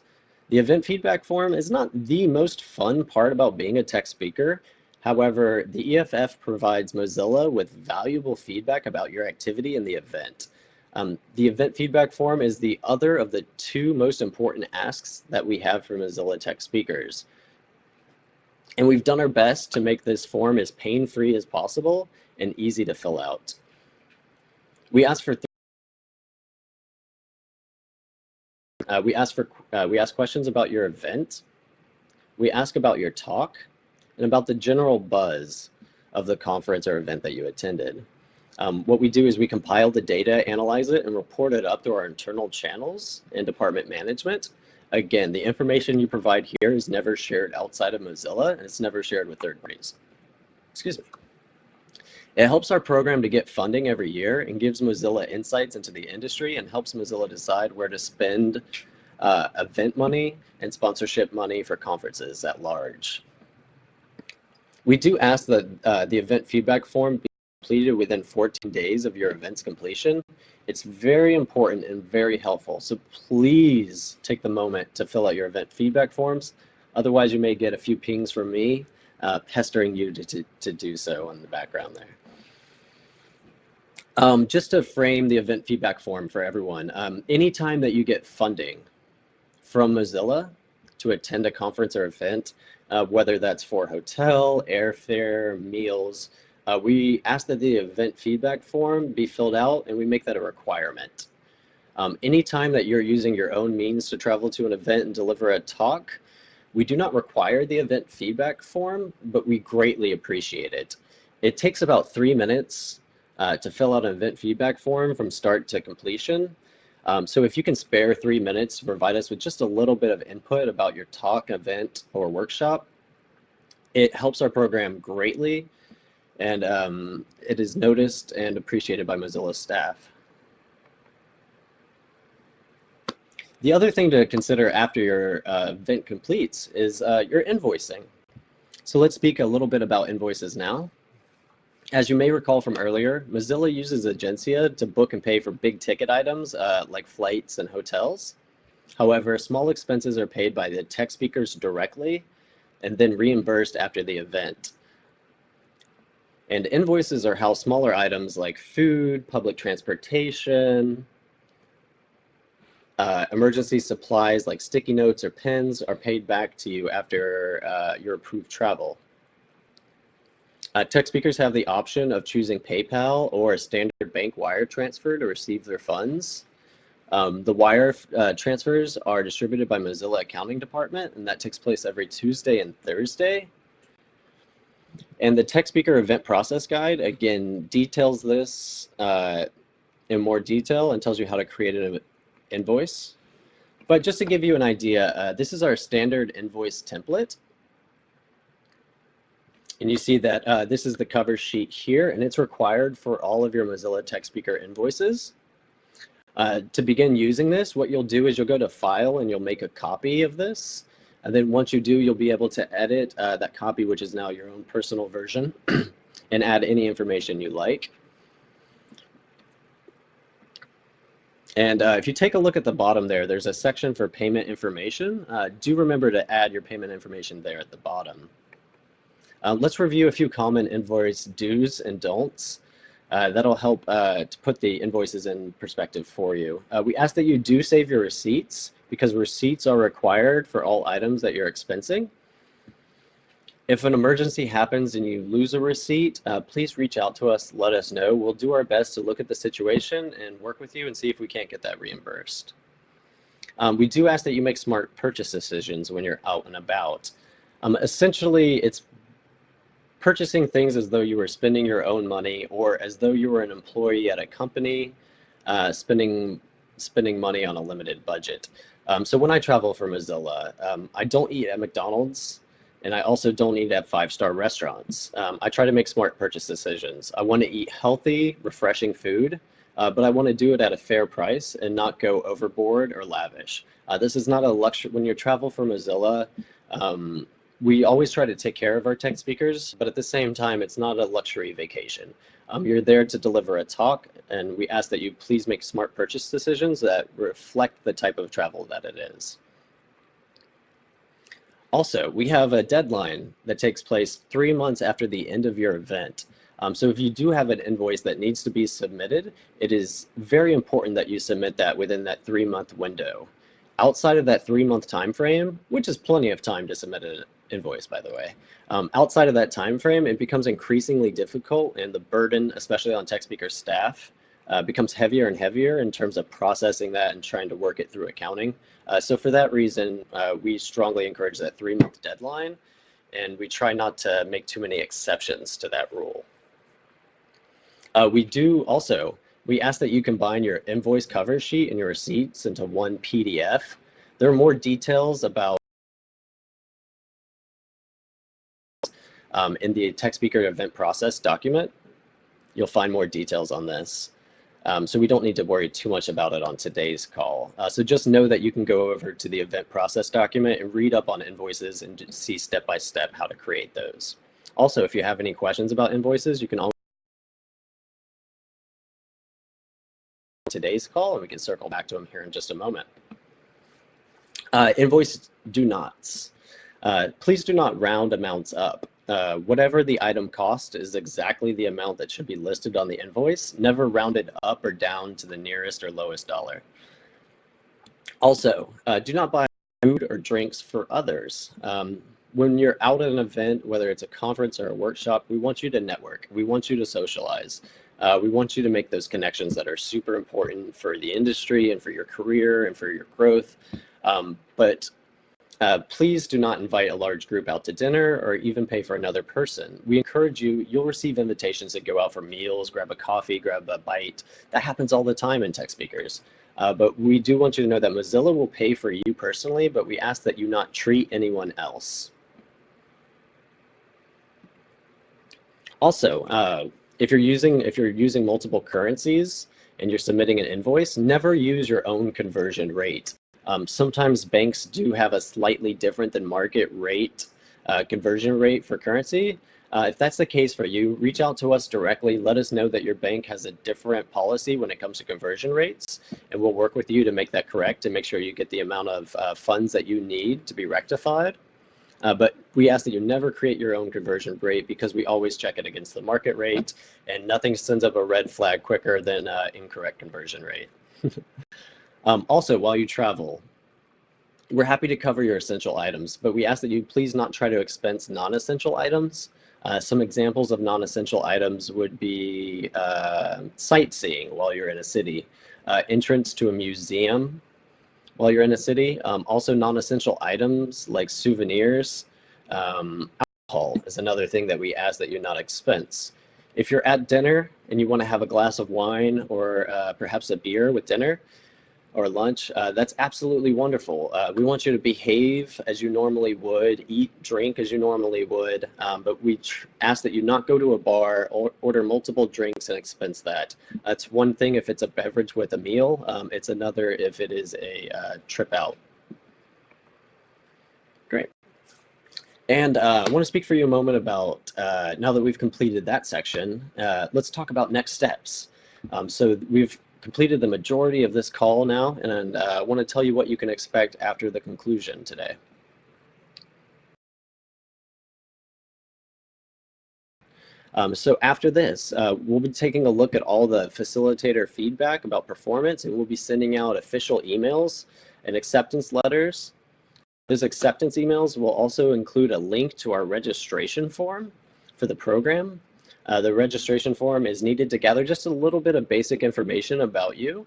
The event feedback form is not the most fun part about being a tech speaker. However, the EFF provides Mozilla with valuable feedback about your activity in the event. The event feedback form is the other of the two most important asks that we have for Mozilla Tech speakers. And we've done our best to make this form as pain-free as possible and easy to fill out. We ask questions about your event. We ask about your talk. and about the general buzz of the conference or event that you attended. What we do is we compile the data, analyze it, and report it up through our internal channels and department management. Again, the information you provide here is never shared outside of Mozilla, and it's never shared with third parties. Excuse me. It helps our program to get funding every year and gives Mozilla insights into the industry and helps Mozilla decide where to spend event money and sponsorship money for conferences at large. We do ask that the event feedback form be completed within 14 days of your event's completion. It's very important and very helpful, so please take the moment to fill out your event feedback forms. Otherwise, you may get a few pings from me pestering you to do so in the background there. Just to frame the event feedback form for everyone, anytime that you get funding from Mozilla to attend a conference or event, whether that's for hotel, airfare, meals, we ask that the event feedback form be filled out, and we make that a requirement. Anytime that you're using your own means to travel to an event and deliver a talk, we do not require the event feedback form, but we greatly appreciate it. It takes about 3 minutes to fill out an event feedback form from start to completion. So if you can spare 3 minutes to provide us with just a little bit of input about your talk, event, or workshop, it helps our program greatly, and it is noticed and appreciated by Mozilla staff. The other thing to consider after your event completes is your invoicing. So let's speak a little bit about invoices now. As you may recall from earlier, Mozilla uses Agencia to book and pay for big ticket items like flights and hotels. However, small expenses are paid by the tech speakers directly and then reimbursed after the event. And invoices are how smaller items like food, public transportation, emergency supplies like sticky notes or pens are paid back to you after your approved travel. Tech speakers have the option of choosing PayPal or a standard bank wire transfer to receive their funds. The wire transfers are distributed by Mozilla Accounting Department, and that takes place every Tuesday and Thursday. And the Tech Speaker Event Process Guide, again, details this in more detail and tells you how to create an invoice. But just to give you an idea, this is our standard invoice template. And you see that this is the cover sheet here, and it's required for all of your Mozilla Tech Speaker invoices. To begin using this, what you'll do is you'll go to File and you'll make a copy of this. And then once you do, you'll be able to edit that copy, which is now your own personal version, and add any information you like. And if you take a look at the bottom there, there's a section for payment information. Do remember to add your payment information there at the bottom. Let's review a few common invoice do's and don'ts. That'll help to put the invoices in perspective for you. We ask that you do save your receipts because receipts are required for all items that you're expensing. If an emergency happens and you lose a receipt, please reach out to us, let us know. We'll do our best to look at the situation and work with you and see if we can't get that reimbursed. We do ask that you make smart purchase decisions when you're out and about. Essentially, it's purchasing things as though you were spending your own money or as though you were an employee at a company spending money on a limited budget. So when I travel for Mozilla, I don't eat at McDonald's, and I also don't eat at 5-star restaurants. I try to make smart purchase decisions. I want to eat healthy, refreshing food, but I want to do it at a fair price and not go overboard or lavish. This is not a luxury. When you travel for Mozilla, we always try to take care of our tech speakers, but at the same time, it's not a luxury vacation. You're there to deliver a talk, and we ask that you please make smart purchase decisions that reflect the type of travel that it is. Also, we have a deadline that takes place 3 months after the end of your event. So if you do have an invoice that needs to be submitted, it is very important that you submit that within that 3-month window. Outside of that 3-month time frame, which is plenty of time to submit an invoice, by the way, outside of that time frame, it becomes increasingly difficult, and the burden, especially on tech speaker staff, becomes heavier and heavier in terms of processing that and trying to work it through accounting. So for that reason, we strongly encourage that 3-month deadline. and we try not to make too many exceptions to that rule. We ask that you combine your invoice cover sheet and your receipts into one PDF. There are more details about in the Tech Speaker event process document. You'll find more details on this. So we don't need to worry too much about it on today's call. So just know that you can go over to the event process document and read up on invoices and just see step by step how to create those. Also, if you have any questions about invoices, you can always today's call, and we can circle back to them here in just a moment. Invoice do nots. Please do not round amounts up. Whatever the item cost is exactly the amount that should be listed on the invoice, never rounded up or down to the nearest or lowest dollar. Also, do not buy food or drinks for others. When you're out at an event, whether it's a conference or a workshop, we want you to network. We want you to socialize. We want you to make those connections that are super important for the industry and for your career and for your growth. Please do not invite a large group out to dinner or even pay for another person. We encourage you, you'll receive invitations to go out for meals, grab a coffee, grab a bite. That happens all the time in Tech Speakers. But we do want you to know that Mozilla will pay for you personally, but we ask that you not treat anyone else. Also, if you're using multiple currencies and you're submitting an invoice, never use your own conversion rate. Sometimes banks do have a slightly different than market rate conversion rate for currency. If that's the case for you, reach out to us directly. Let us know that your bank has a different policy when it comes to conversion rates, and we'll work with you to make that correct and make sure you get the amount of funds that you need to be rectified. But we ask that you never create your own conversion rate because we always check it against the market rate, and nothing sends up a red flag quicker than incorrect conversion rate. Also, while you travel, we're happy to cover your essential items, but we ask that you please not try to expense non-essential items. Some examples of non-essential items would be sightseeing while you're in a city, entrance to a museum while you're in a city. Also, non-essential items like souvenirs. Alcohol is another thing that we ask that you not expense. If you're at dinner and you want to have a glass of wine or perhaps a beer with dinner, or lunch, that's absolutely wonderful. We want you to behave as you normally would, eat, drink as you normally would, but we ask that you not go to a bar or order multiple drinks and expense that. That's one thing if it's a beverage with a meal, it's another if it is a trip out. Great. And I want to speak for you a moment about, now that we've completed that section, let's talk about next steps. So we've completed the majority of this call now, and I want to tell you what you can expect after the conclusion today. So after this, we'll be taking a look at all the facilitator feedback about performance, and we'll be sending out official emails and acceptance letters. Those acceptance emails will also include a link to our registration form for the program. The registration form is needed to gather just a little bit of basic information about you.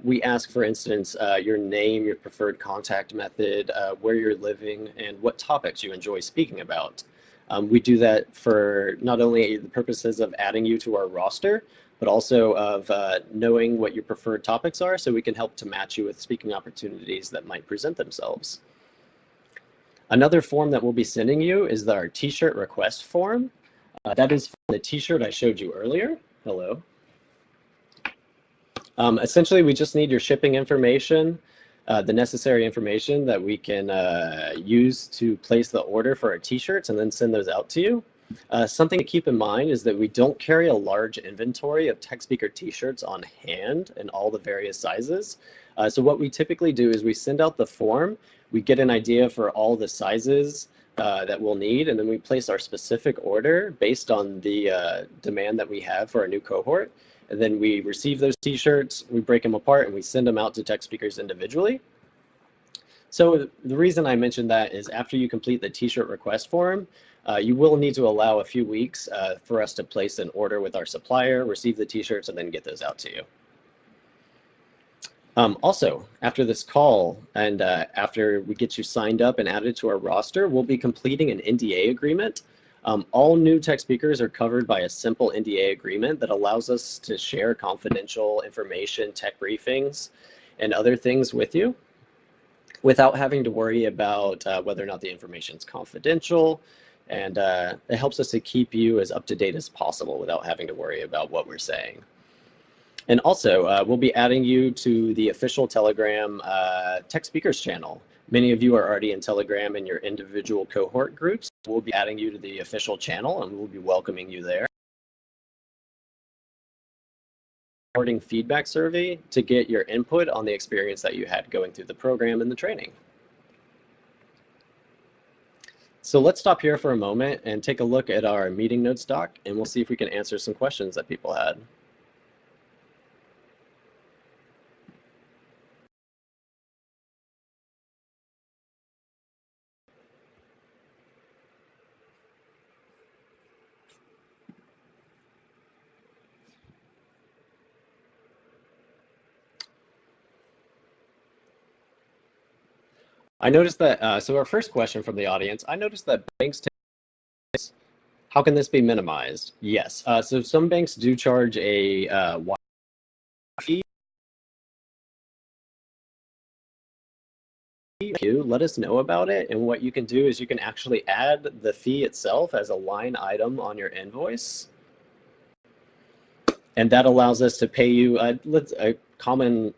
We ask, for instance, your name, your preferred contact method, where you're living, and what topics you enjoy speaking about. We do that for not only the purposes of adding you to our roster, but also of knowing what your preferred topics are so we can help to match you with speaking opportunities that might present themselves. Another form that we'll be sending you is our t-shirt request form. That is the t-shirt I showed you earlier. Hello. Essentially, we just need your shipping information, the necessary information that we can use to place the order for our t-shirts and then send those out to you. Something to keep in mind is that we don't carry a large inventory of Tech Speaker t-shirts on hand in all the various sizes. So what we typically do is we send out the form, we get an idea for all the sizes that we'll need, and then we place our specific order based on the demand that we have for our new cohort. And then we receive those t-shirts, we break them apart, and we send them out to Tech Speakers individually. So the reason I mentioned that is after you complete the t-shirt request form, you will need to allow a few weeks for us to place an order with our supplier, receive the t-shirts, and then get those out to you. Also, after this call and after we get you signed up and added to our roster, we'll be completing an NDA agreement. All new tech speakers are covered by a simple NDA agreement that allows us to share confidential information, tech briefings, and other things with you without having to worry about whether or not the information is confidential. And it helps us to keep you as up to date as possible without having to worry about what we're saying. And also, we'll be adding you to the official Telegram Tech Speakers channel. Many of you are already in Telegram in your individual cohort groups. We'll be adding you to the official channel and we'll be welcoming you there. Onboarding feedback survey to get your input on the experience that you had going through the program and the training. So let's stop here for a moment and take a look at our meeting notes doc, and we'll see if we can answer some questions that people had. I noticed that, so our first question from the audience, I noticed that banks take, how can this be minimized? Yes, so some banks do charge a fee. Let us know about it, and what you can do is you can actually add the fee itself as a line item on your invoice. And that allows us to pay you, a common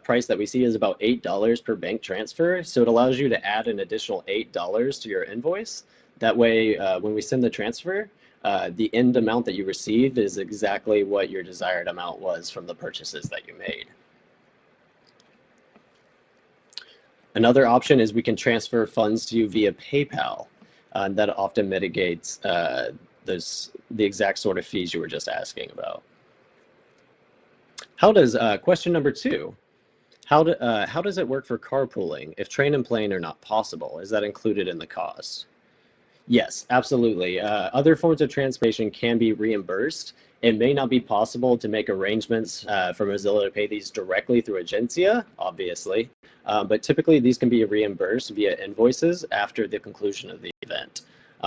price that we see is about $8 per bank transfer. So it allows you to add an additional $8 to your invoice. That way, when we send the transfer, the end amount that you received is exactly what your desired amount was from the purchases that you made. Another option is we can transfer funds to you via PayPal. That often mitigates the exact sort of fees you were just asking about. How does, question number 2, how does it work for carpooling if train and plane are not possible? Is that included in the cost? Yes, absolutely. Other forms of transportation can be reimbursed. It may not be possible to make arrangements for Mozilla to pay these directly through Agencia, obviously, but typically these can be reimbursed via invoices after the conclusion of the event.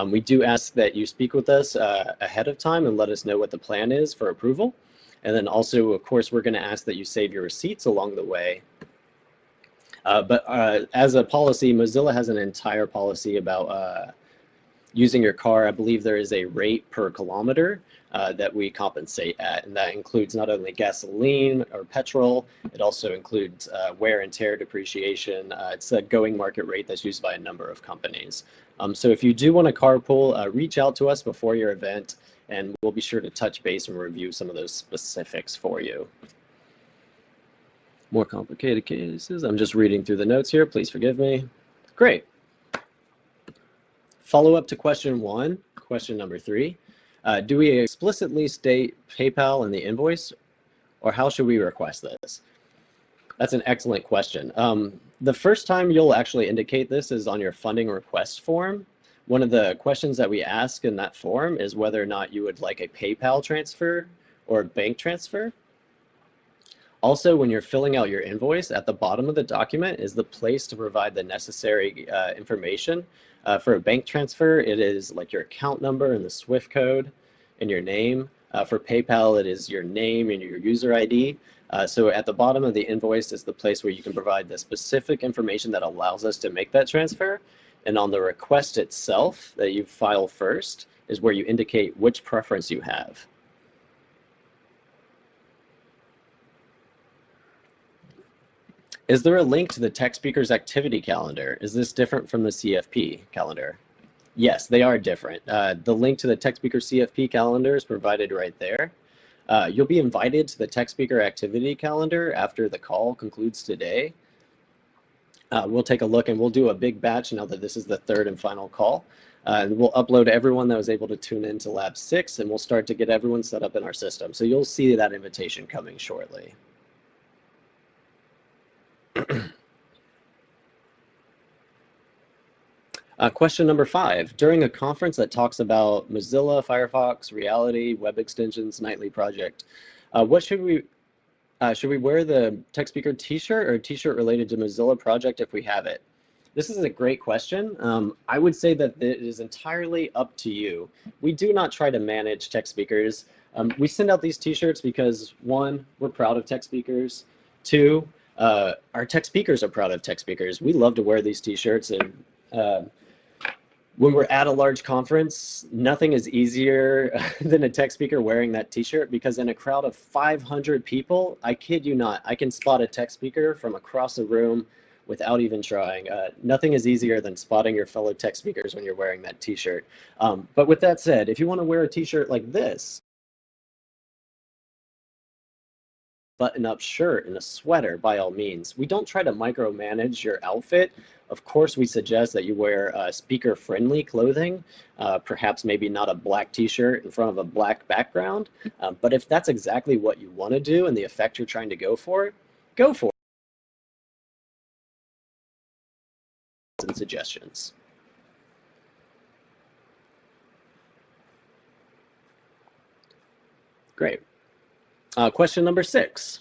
We do ask that you speak with us ahead of time and let us know what the plan is for approval. And then also, of course, we're going to ask that you save your receipts along the way. But as a policy, Mozilla has an entire policy about using your car. I believe there is a rate per kilometer that we compensate at, and that includes not only gasoline or petrol, it also includes wear and tear depreciation. It's a going market rate that's used by a number of companies. So if you do want to carpool, reach out to us before your event, and we'll be sure to touch base and review some of those specifics for you. More complicated cases. I'm just reading through the notes here. Please forgive me. Great. Follow up to question 1, question number 3. Do we explicitly state PayPal in the invoice, or how should we request this? That's an excellent question. The first time you'll actually indicate this is on your funding request form. One of the questions that we ask in that form is whether or not you would like a PayPal transfer or a bank transfer. Also, when you're filling out your invoice, at the bottom of the document is the place to provide the necessary information. For a bank transfer, it is like your account number and the SWIFT code and your name. For PayPal, it is your name and your user ID. So at the bottom of the invoice is the place where you can provide the specific information that allows us to make that transfer. And on the request itself that you file first is where you indicate which preference you have. Is there a link to the Tech Speakers activity calendar? Is this different from the CFP calendar? Yes, they are different. The link to the Tech Speaker CFP calendar is provided right there. You'll be invited to the Tech Speaker activity calendar after the call concludes today. We'll take a look and we'll do a big batch now that this is the 3rd and final call. We'll upload everyone that was able to tune into Lab 6, and we'll start to get everyone set up in our system. So you'll see that invitation coming shortly. Question number 5. During a conference that talks about Mozilla, Firefox, Reality, web extensions, nightly project, what should we Should we wear the Tech Speaker t-shirt or a t-shirt related to Mozilla project if we have it? This is a great question. I would say that it is entirely up to you. We do not try to manage tech speakers. We send out these t-shirts because, one, we're proud of tech speakers. Two, our tech speakers are proud of tech speakers. We love to wear these t-shirts, and when we're at a large conference, nothing is easier than a tech speaker wearing that t-shirt, because in a crowd of 500 people, I kid you not, I can spot a tech speaker from across the room without even trying. Nothing is easier than spotting your fellow tech speakers when you're wearing that t-shirt. But with that said, if you want to wear a t-shirt like this, button-up shirt and a sweater, by all means. We don't try to micromanage your outfit. Of course, we suggest that you wear speaker-friendly clothing, perhaps maybe not a black t-shirt in front of a black background. But if that's exactly what you want to do and the effect you're trying to go for it. And suggestions. Great. Question number 6.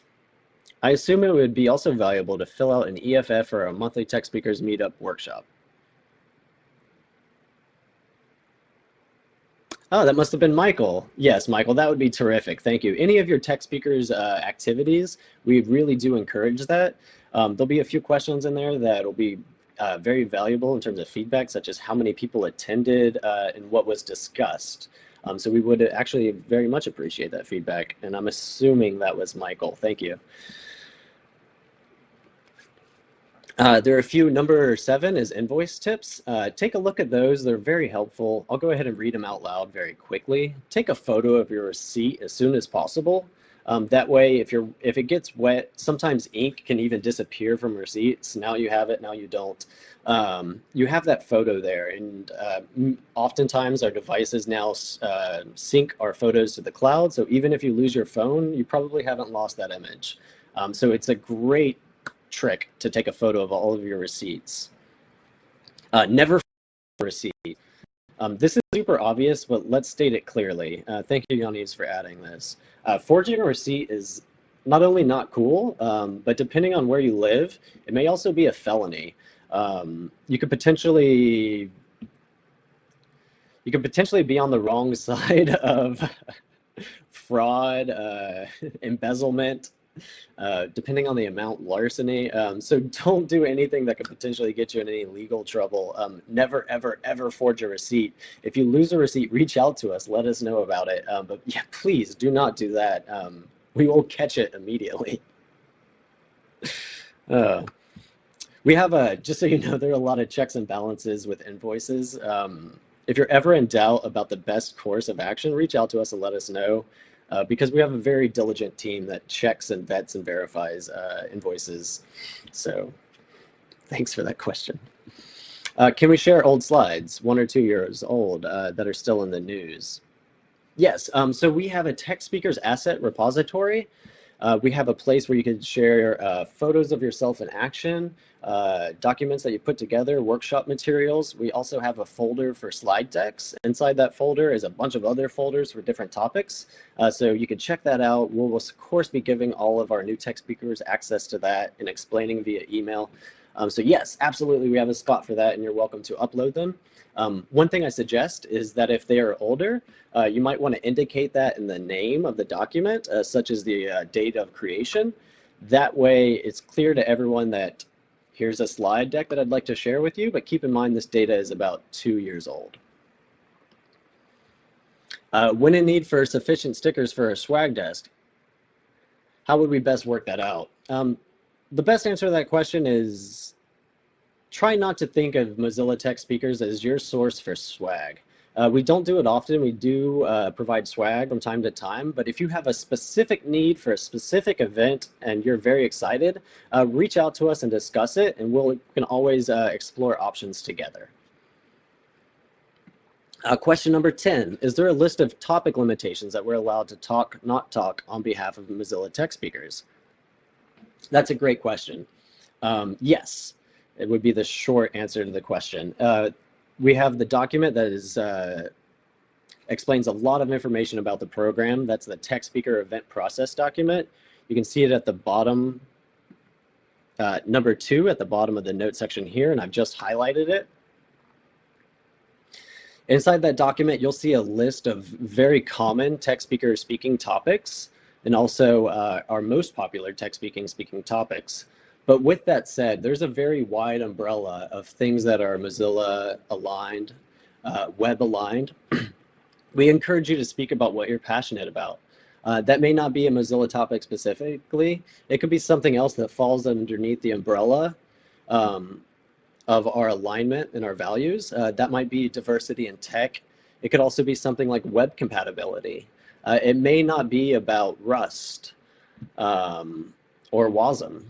I assume it would be also valuable to fill out an EFF or a monthly tech speakers meetup workshop. Oh, that must have been Michael. Yes, Michael, that would be terrific. Thank you. Any of your tech speakers activities, we really do encourage that. There'll be a few questions in there that will be very valuable in terms of feedback, such as how many people attended and what was discussed. So we would actually very much appreciate that feedback. And I'm assuming that was Michael. Thank you. There are a few. Number 7 is invoice tips. Take a look at those. They're very helpful. I'll go ahead and read them out loud very quickly. Take a photo of your receipt as soon as possible. That way, if it gets wet, sometimes ink can even disappear from receipts. Now you have it, now you don't. You have that photo there, and oftentimes our devices now sync our photos to the cloud. So even if you lose your phone, you probably haven't lost that image. So it's a great trick to take a photo of all of your receipts. Never a receipt. This is super obvious, but let's state it clearly. Thank you, Yanis, for adding this. Forging a receipt is not only not cool, but depending on where you live, it may also be a felony. You could potentially be on the wrong side of fraud, embezzlement, depending on the amount, larceny. So don't do anything that could potentially get you in any legal trouble. Never, ever, ever forge a receipt. If you lose a receipt, reach out to us. Let us know about it. But yeah, please do not do that. We will catch it immediately. We have just so you know, there are a lot of checks and balances with invoices. If you're ever in doubt about the best course of action, reach out to us and let us know. Because we have a very diligent team that checks and vets and verifies invoices. So thanks for that question. Can we share old slides, 1 or 2 years old, that are still in the news? Yes, so we have a tech speakers asset repository. We have a place where you can share photos of yourself in action, documents that you put together, workshop materials. We also have a folder for slide decks. Inside that folder is a bunch of other folders for different topics. So you can check that out. We'll of course be giving all of our new tech speakers access to that and explaining via email. So yes, absolutely, we have a spot for that, and you're welcome to upload them. One thing I suggest is that if they are older, you might want to indicate that in the name of the document, such as the date of creation. That way it's clear to everyone that here's a slide deck that I'd like to share with you, but keep in mind this data is about 2 years old. When in need for sufficient stickers for a swag desk, how would we best work that out? The best answer to that question is try not to think of Mozilla Tech Speakers as your source for swag. We don't do it often. We do provide swag from time to time, but if you have a specific need for a specific event and you're very excited, reach out to us and discuss it, and we can always explore options together. Question number 10, is there a list of topic limitations that we're allowed to talk, not talk on behalf of Mozilla Tech Speakers? That's a great question. Yes, it would be the short answer to the question. We have the document that is explains a lot of information about the program. That's the Tech Speaker event process document. You can see it at the bottom, number 2 at the bottom of the note section here, and I've just highlighted it. Inside that document, you'll see a list of very common tech speaker speaking topics, and also our most popular tech speaking topics. But with that said, there's a very wide umbrella of things that are Mozilla aligned, web aligned. We encourage you to speak about what you're passionate about. That may not be a Mozilla topic specifically. It could be something else that falls underneath the umbrella of our alignment and our values. That might be diversity in tech. It could also be something like web compatibility. It may not be about Rust or WASM.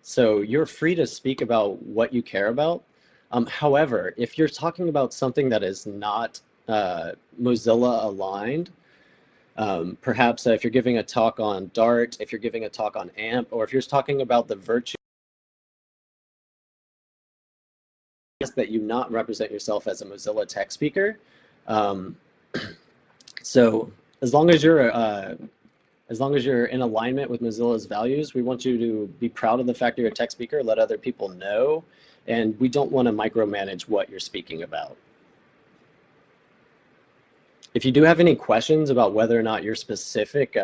So you're free to speak about what you care about. However, if you're talking about something that is not Mozilla aligned, perhaps if you're giving a talk on Dart, if you're giving a talk on AMP, or if you're talking about the virtue that you not represent yourself as a Mozilla Tech speaker. So as long as you're in alignment with Mozilla's values, we want you to be proud of the fact you're a tech speaker, let other people know, and we don't want to micromanage what you're speaking about. If you do have any questions about whether or not your specific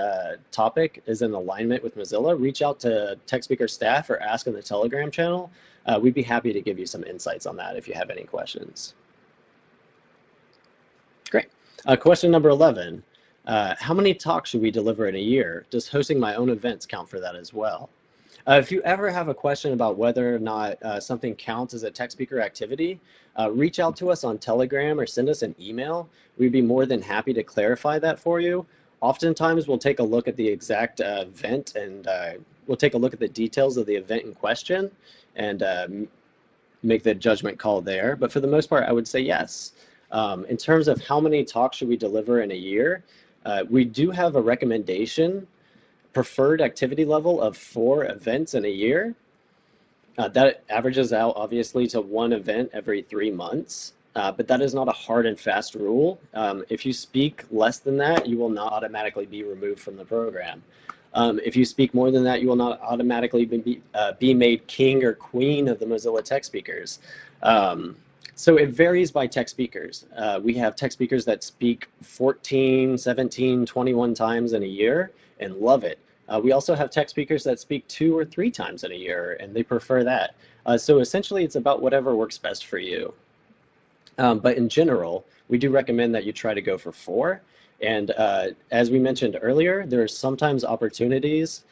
topic is in alignment with Mozilla, reach out to Tech Speaker staff or ask in the Telegram channel. We'd be happy to give you some insights on that if you have any questions. Great. Question number 11. How many talks should we deliver in a year? Does hosting my own events count for that as well? If you ever have a question about whether or not something counts as a tech speaker activity, reach out to us on Telegram or send us an email. We'd be more than happy to clarify that for you. Oftentimes, we'll take a look at the exact event and we'll take a look at the details of the event in question and make the judgment call there. But for the most part, I would say yes. In terms of how many talks should we deliver in a year, we do have a recommendation preferred activity level of 4 events in a year. That averages out obviously to 1 event every 3 months, but that is not a hard and fast rule. If you speak less than that, you will not automatically be removed from the program. If you speak more than that, you will not automatically be made king or queen of the Mozilla Tech speakers. So it varies by tech speakers. We have tech speakers that speak 14, 17, 21 times in a year and love it. We also have tech speakers that speak 2 or 3 times in a year and they prefer that. So essentially it's about whatever works best for you. But in general, we do recommend that you try to go for 4. And as we mentioned earlier, there are sometimes opportunities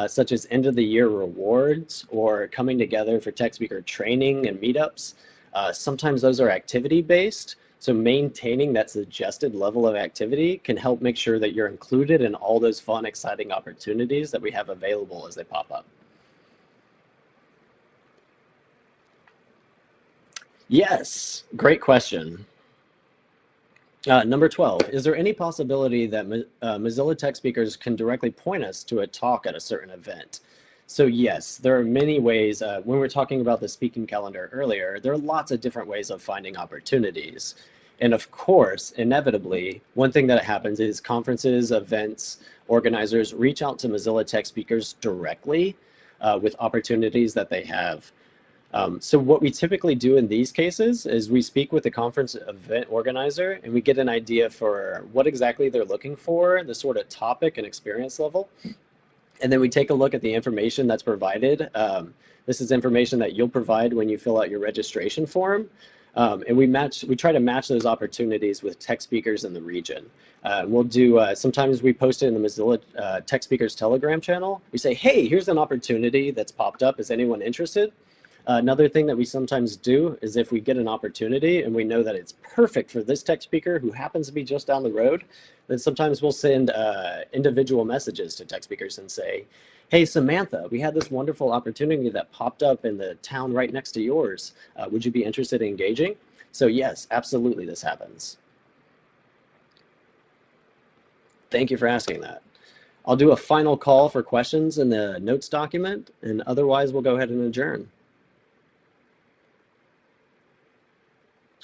such as end of the year rewards or coming together for tech speaker training and meetups. Sometimes those are activity based. So maintaining that suggested level of activity can help make sure that you're included in all those fun, exciting opportunities that we have available as they pop up. Yes, great question. Number 12, is there any possibility that Mozilla Tech speakers can directly point us to a talk at a certain event? So yes, there are many ways. When we were talking about the speaking calendar earlier, there are lots of different ways of finding opportunities. And of course, inevitably, one thing that happens is conferences, events, organizers reach out to Mozilla Tech speakers directly with opportunities that they have. So what we typically do in these cases is we speak with the conference event organizer and we get an idea for what exactly they're looking for, the sort of topic and experience level. And then we take a look at the information that's provided. This is information that you'll provide when you fill out your registration form. And we try to match those opportunities with tech speakers in the region. We'll do, sometimes we post it in the Mozilla Tech Speakers Telegram channel. We say, hey, here's an opportunity that's popped up. Is anyone interested? Another thing that we sometimes do is if we get an opportunity and we know that it's perfect for this tech speaker who happens to be just down the road, then sometimes we'll send individual messages to tech speakers and say, hey, Samantha, we had this wonderful opportunity that popped up in the town right next to yours. Would you be interested in engaging? So yes, absolutely this happens. Thank you for asking that. I'll do a final call for questions in the notes document, and otherwise we'll go ahead and adjourn.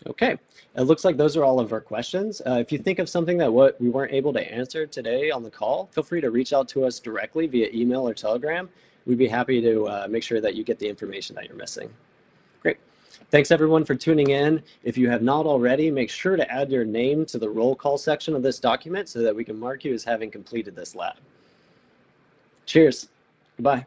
Okay, it looks like those are all of our questions. If you think of something that we weren't able to answer today on the call, feel free to reach out to us directly via email or Telegram. We'd be happy to make sure that you get the information that you're missing. Great. Thanks everyone for tuning in. If you have not already, make sure to add your name to the roll call section of this document so that we can mark you as having completed this lab. Cheers. Goodbye.